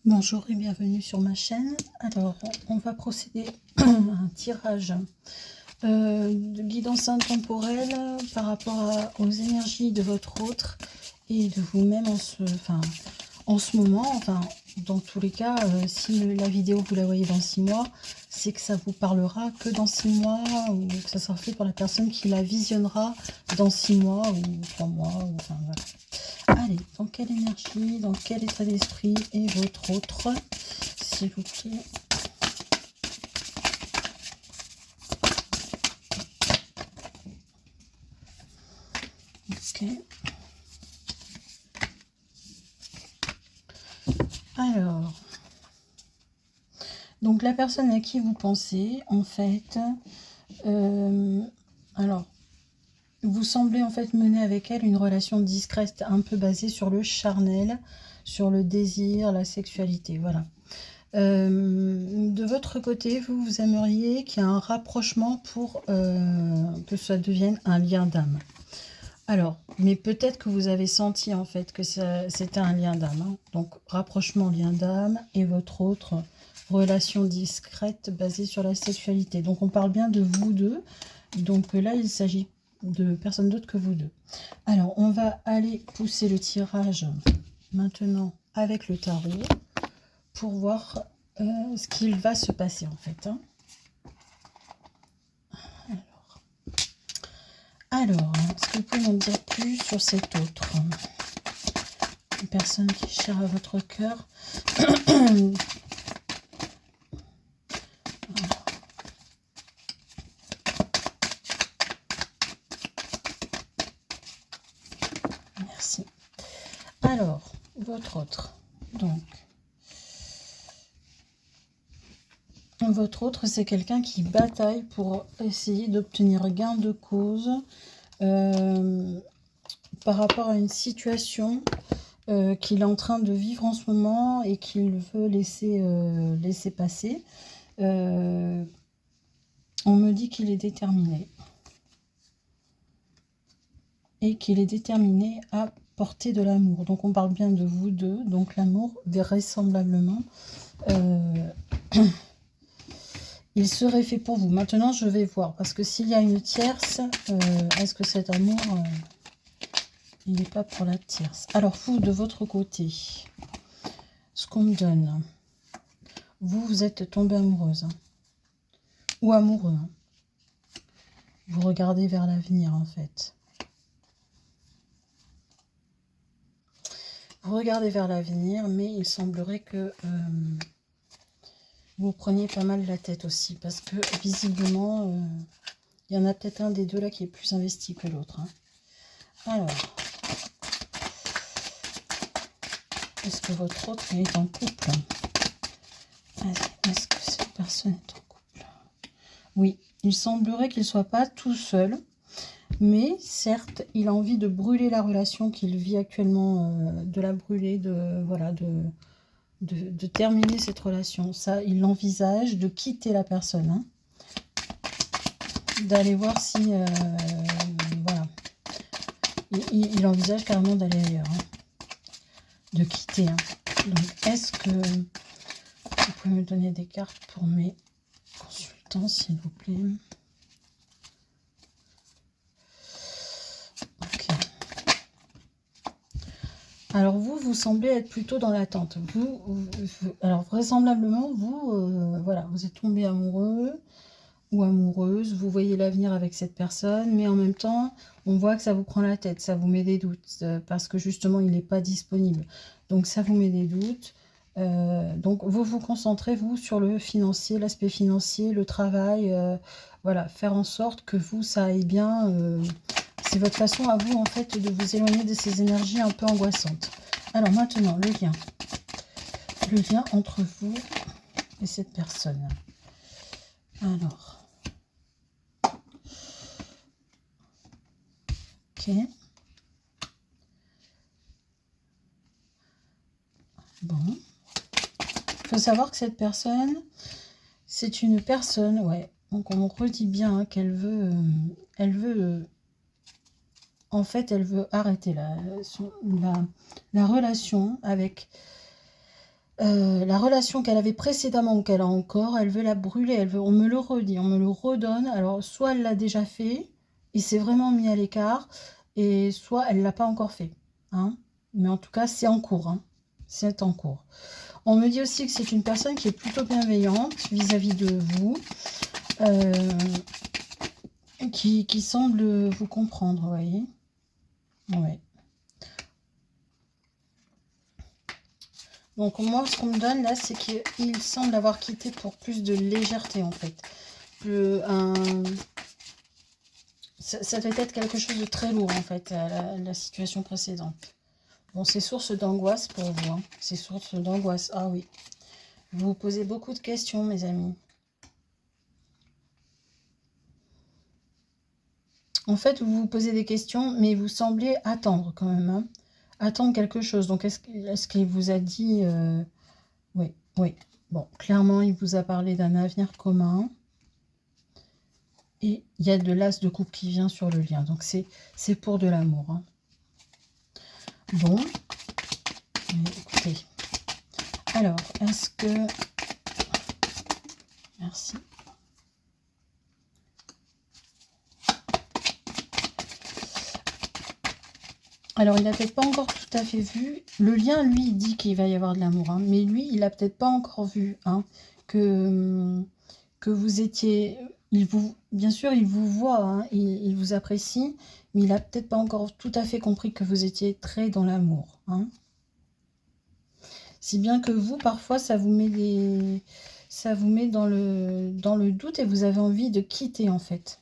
Bonjour et bienvenue sur ma chaîne. Alors, on va procéder à un tirage de guidance intemporelle par rapport aux énergies de votre autre et de vous-même en ce moment. Enfin, dans tous les cas, si la vidéo vous la voyez dans 6 mois, c'est que ça vous parlera que dans 6 mois ou que ça sera fait pour la personne qui la visionnera dans 6 mois ou 3 mois. Ou, enfin, voilà. Allez, dans quelle énergie, dans quel état d'esprit est votre autre, s'il vous plaît? Ok. Alors, donc la personne à qui vous pensez, en fait, alors, vous semblez en fait mener avec elle une relation discrète, un peu basée sur le charnel, sur le désir, la sexualité, voilà. De votre côté, vous aimeriez qu'il y ait un rapprochement pour que ça devienne un lien d'âme. Alors, mais peut-être que vous avez senti en fait que c'était un lien d'âme. Hein. Donc, rapprochement, lien d'âme et votre autre relation discrète basée sur la sexualité. Donc, on parle bien de vous deux. Donc là, il s'agit de personne d'autre que vous deux. Alors, on va aller pousser le tirage maintenant avec le tarot pour voir ce qu'il va se passer en fait. Hein. Alors, est-ce que vous pouvez m'en dire plus sur cet autre? Une personne qui est chère à votre cœur. Merci. Alors, votre autre. Donc, votre autre, c'est quelqu'un qui bataille pour essayer d'obtenir gain de cause par rapport à une situation qu'il est en train de vivre en ce moment et qu'il veut laisser passer. On me dit qu'il est déterminé. Et qu'il est déterminé à porter de l'amour. Donc on parle bien de vous deux. Donc l'amour, vraisemblablement, il serait fait pour vous. Maintenant, je vais voir. Parce que s'il y a une tierce, est-ce que cet amour, il n'est pas pour la tierce? Alors vous, de votre côté, ce qu'on me donne, vous êtes tombée amoureuse. Hein, ou amoureux. Hein. Vous regardez vers l'avenir, en fait. Vous regardez vers l'avenir, mais il semblerait que vous preniez pas mal la tête aussi, parce que visiblement, il y en a peut-être un des deux là qui est plus investi que l'autre. Hein. Alors, est-ce que votre autre est en couple? Est-ce que cette personne est en couple? Oui, il semblerait qu'il ne soit pas tout seul, mais certes, il a envie de brûler la relation qu'il vit actuellement, de la brûler, de terminer cette relation. Ça, il envisage de quitter la personne, hein, d'aller voir si... voilà. Il envisage carrément d'aller ailleurs, hein, de quitter. Hein. Donc, est-ce que vous pouvez me donner des cartes pour mes consultants, s'il vous plaît? Ok. Alors, vous semblez être plutôt dans l'attente. Alors, vraisemblablement, voilà, vous êtes tombé amoureux ou amoureuse, vous voyez l'avenir avec cette personne, mais en même temps, on voit que ça vous prend la tête, ça vous met des doutes, parce que justement, il n'est pas disponible. Donc, ça vous met des doutes. Donc, vous vous concentrez, vous, sur le financier, l'aspect financier, le travail, voilà, faire en sorte que vous, ça aille bien. C'est votre façon à vous, en fait, de vous éloigner de ces énergies un peu angoissantes. Alors, maintenant, le lien entre vous et cette personne. Alors... Ok. Bon. Il faut savoir que cette personne, c'est une personne, ouais. Donc on redit bien hein, qu'elle veut, en fait, elle veut arrêter la relation avec La relation qu'elle avait précédemment ou qu'elle a encore, elle veut la brûler, elle veut on me le redit, on me le redonne. Alors soit elle l'a déjà fait, il s'est vraiment mis à l'écart et soit elle l'a pas encore fait, hein. Mais en tout cas, c'est en cours, hein. C'est en cours. On me dit aussi que c'est une personne qui est plutôt bienveillante vis-à-vis de vous, qui semble vous comprendre, vous voyez? Ouais. Donc moi, ce qu'on me donne là, c'est qu'il semble avoir quitté pour plus de légèreté en fait. Ça devait être quelque chose de très lourd en fait, la situation précédente. Bon, c'est source d'angoisse pour vous, hein. C'est source d'angoisse, ah oui. Vous vous posez beaucoup de questions, mes amis. En fait, vous vous posez des questions, mais vous semblez attendre quand même, hein. Attendre quelque chose. Donc, est-ce qu'il vous a dit... Oui, oui. Bon, clairement, il vous a parlé d'un avenir commun. Et il y a de l'as de coupe qui vient sur le lien. Donc, c'est pour de l'amour, hein. Bon. Mais écoutez. Alors, est-ce que... Merci. Alors, il n'a peut-être pas encore tout à fait vu. Le lien, lui, il dit qu'il va y avoir de l'amour, hein. Mais lui, il n'a peut-être pas encore vu, hein, que vous étiez... bien sûr, il vous voit, hein, il vous apprécie, mais il n'a peut-être pas encore tout à fait compris que vous étiez très dans l'amour, hein. Si bien que vous, parfois, ça vous met dans le doute et vous avez envie de quitter, en fait.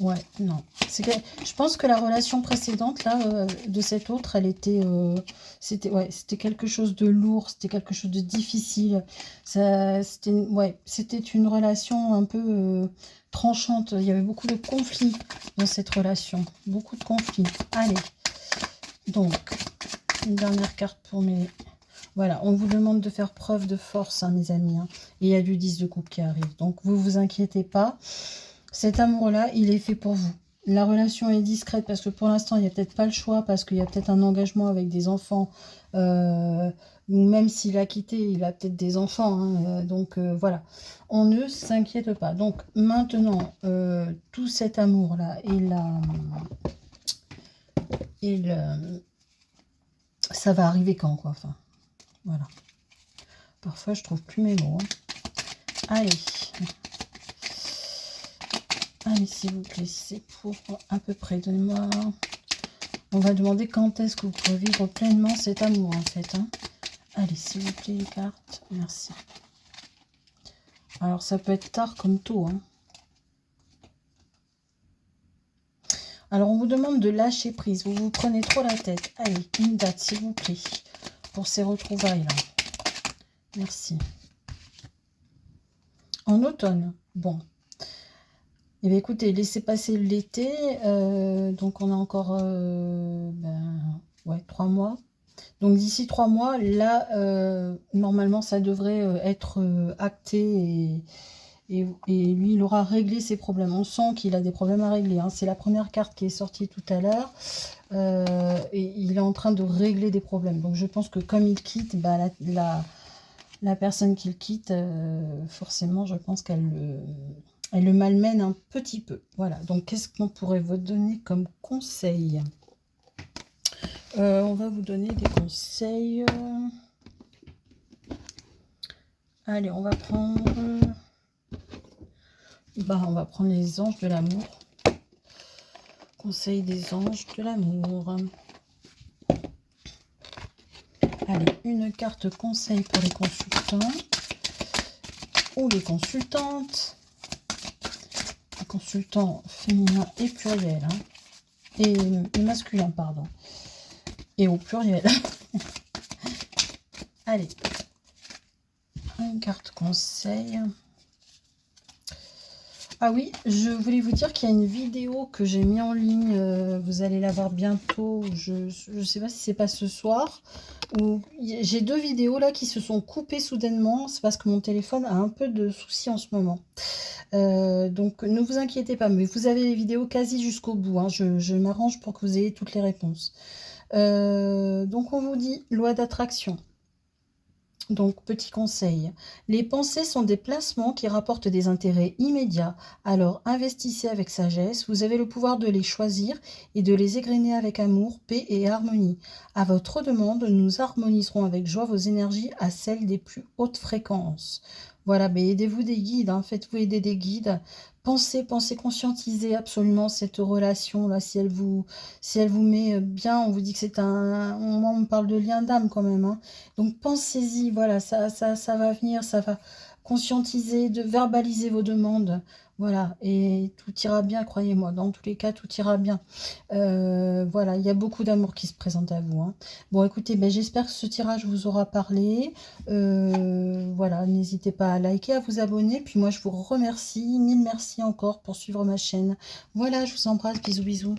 Ouais, non. Je pense que la relation précédente, là, de cette autre, elle était... c'était quelque chose de lourd, c'était quelque chose de difficile. C'était une relation un peu tranchante. Il y avait beaucoup de conflits dans cette relation. Beaucoup de conflits. Allez. Donc, une dernière carte pour mes... Voilà, on vous demande de faire preuve de force, hein, mes amis, hein. Et il y a du 10 de coupe qui arrive. Donc, vous vous inquiétez pas. Cet amour-là, il est fait pour vous. La relation est discrète parce que pour l'instant, il n'y a peut-être pas le choix, parce qu'il y a peut-être un engagement avec des enfants. Même s'il a quitté, il a peut-être des enfants, hein, donc voilà. On ne s'inquiète pas. Donc maintenant, tout cet amour-là ça va arriver quand, quoi. Enfin, voilà. Parfois, je trouve plus mes mots, hein. Allez. Allez, s'il vous plaît, c'est pour à peu près. Donnez-moi... On va demander quand est-ce que vous pouvez vivre pleinement cet amour, en fait, hein. Allez, s'il vous plaît, les cartes. Merci. Alors, ça peut être tard comme tôt, hein. Alors, on vous demande de lâcher prise. Vous vous prenez trop la tête. Allez, une date, s'il vous plaît, pour ces retrouvailles-là. Merci. En automne. Bon. Eh bien, écoutez, laissez passer l'été. Donc, on a encore 3 mois. Donc, d'ici 3 mois, là, normalement, ça devrait être acté. Et lui, il aura réglé ses problèmes. On sent qu'il a des problèmes à régler, hein. C'est la première carte qui est sortie tout à l'heure. Et il est en train de régler des problèmes. Donc, je pense que comme il quitte, bah, la personne qu'il quitte, forcément, je pense elle le malmène un petit peu. Voilà, donc qu'est-ce qu'on pourrait vous donner comme conseil? On va vous donner des conseils. Allez, on va prendre... on va prendre les anges de l'amour. Conseil des anges de l'amour. Allez, une carte conseil pour les consultants ou les consultantes. Consultant féminin et pluriel, hein, et masculin, pardon, et au pluriel. Allez, une carte conseil. Ah oui, je voulais vous dire qu'il y a une vidéo que j'ai mis en ligne, vous allez la voir bientôt, je ne sais pas si c'est pas ce soir, où j'ai 2 vidéos là qui se sont coupées soudainement, c'est parce que mon téléphone a un peu de soucis en ce moment. Donc ne vous inquiétez pas, mais vous avez les vidéos quasi jusqu'au bout, hein. Je m'arrange pour que vous ayez toutes les réponses. Donc on vous dit loi d'attraction. Donc, petit conseil, les pensées sont des placements qui rapportent des intérêts immédiats, alors investissez avec sagesse, vous avez le pouvoir de les choisir et de les égrener avec amour, paix et harmonie. À votre demande, nous harmoniserons avec joie vos énergies à celles des plus hautes fréquences. Voilà, mais aidez-vous des guides, hein, faites-vous aider des guides. Pensez, conscientisez absolument cette relation-là, si elle vous met bien, on vous dit que c'est moi, on me parle de lien d'âme quand même, hein. Donc pensez-y, voilà, ça va venir, ça va conscientiser, de verbaliser vos demandes, voilà, et tout ira bien, croyez-moi, dans tous les cas, tout ira bien. Voilà, il y a beaucoup d'amour qui se présente à vous, hein. Bon, écoutez, ben, j'espère que ce tirage vous aura parlé. Voilà, n'hésitez pas à liker, à vous abonner, puis moi je vous remercie, mille merci encore pour suivre ma chaîne. Voilà, je vous embrasse, bisous, bisous.